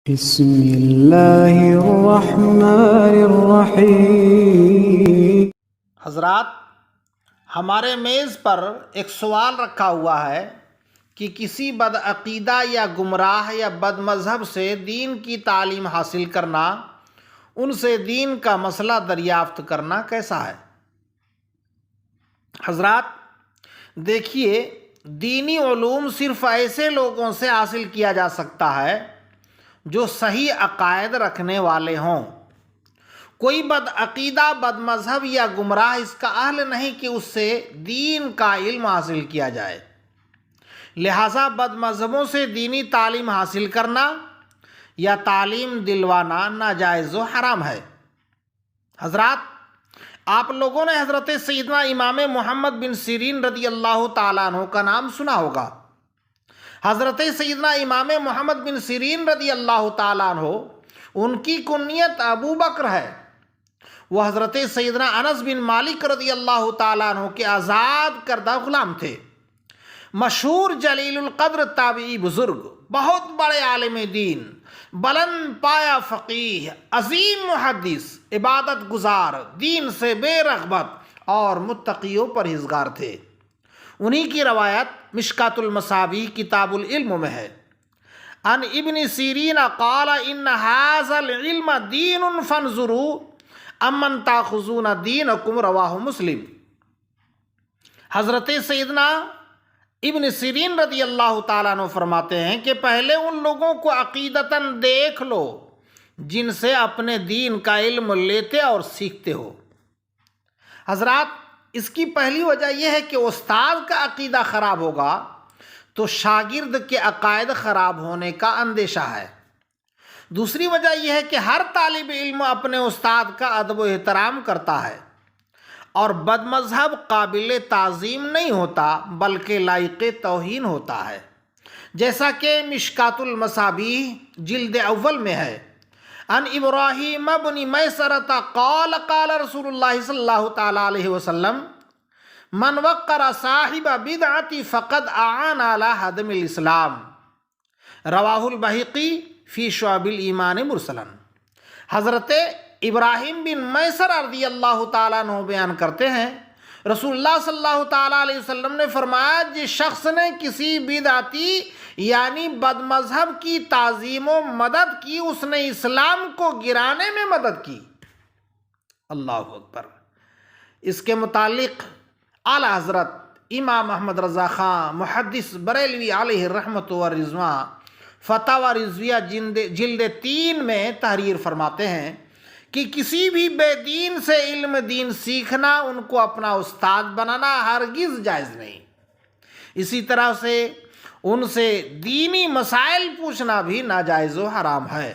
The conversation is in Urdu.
بسم اللہ الرحمن الرحیم۔ حضرات، ہمارے میز پر ایک سوال رکھا ہوا ہے کہ کسی بدعقیدہ یا گمراہ یا بد مذہب سے دین کی تعلیم حاصل کرنا، ان سے دین کا مسئلہ دریافت کرنا کیسا ہے؟ حضرات دیکھیے، دینی علوم صرف ایسے لوگوں سے حاصل کیا جا سکتا ہے جو صحیح عقائد رکھنے والے ہوں۔ کوئی بدعقیدہ، بد مذہب یا گمراہ اس کا اہل نہیں کہ اس سے دین کا علم حاصل کیا جائے۔ لہٰذا بد مذہبوں سے دینی تعلیم حاصل کرنا یا تعلیم دلوانا ناجائز و حرام ہے۔ حضرات، آپ لوگوں نے حضرت سیدنا امام محمد بن سیرین رضی اللہ تعالیٰ عنہ کا نام سنا ہوگا۔ حضرت سیدنا امام محمد بن سیرین رضی اللہ تعالیٰ عنہ، ان کی کنیت ابو بکر ہے۔ وہ حضرت سیدنا انس بن مالک رضی اللہ تعالیٰ عنہ کے آزاد کردہ غلام تھے۔ مشہور جلیل القدر تابعی بزرگ، بہت بڑے عالم دین، بلند پایہ فقیہ، عظیم محدث، عبادت گزار، دین سے بے رغبت اور متقیوں پرہیزگار تھے۔ انہی کی روایت مشکاۃ المصابیح کتاب العلم میں ہے۔ ان ابن سیرین قال ان ھذا العلم دین فانظروا امن تاخذون دینکم، رواہ مسلم۔ حضرت سیدنا ابن سیرین رضی اللہ تعالیٰ عنہ فرماتے ہیں کہ پہلے ان لوگوں کو عقیدتاً دیکھ لو جن سے اپنے دین کا علم لیتے اور سیکھتے ہو۔ حضرات، اس کی پہلی وجہ یہ ہے کہ استاد کا عقیدہ خراب ہوگا تو شاگرد کے عقائد خراب ہونے کا اندیشہ ہے۔ دوسری وجہ یہ ہے کہ ہر طالب علم اپنے استاد کا ادب و احترام کرتا ہے، اور بد مذہب قابل تعظیم نہیں ہوتا بلکہ لائق توہین ہوتا ہے، جیسا کہ مشکاۃ المصابیح جلد اول میں ہے۔ ان ابراہیم بن میسرۃ قال قال رسول اللہ صلی اللہ تعالیٰ علیہ وسلم من وقر صاحب بدعت فقد اعان علی ہدم الاسلام، رواہ البیہقی فی شعب الایمان مرسلا۔ حضرت ابراہیم بن میسر رضی اللہ تعالیٰ عنہ بیان کرتے ہیں، رسول اللہ صلی اللہ تعالیٰ علیہ وسلم نے فرمایا، جس شخص نے کسی بدعتی یعنی بد مذہب کی تعظیم و مدد کی، اس نے اسلام کو گرانے میں مدد کی۔ اللہ اکبر۔ اس کے متعلق اعلیٰ حضرت امام احمد رضا خان محدث بریلوی علیہ رحمت و رضوان فتاوی رضویہ جلد 3 میں تحریر فرماتے ہیں کہ کسی بھی بے دین سے علم دین سیکھنا، ان کو اپنا استاد بنانا ہرگز جائز نہیں۔ اسی طرح سے ان سے دینی مسائل پوچھنا بھی ناجائز و حرام ہے۔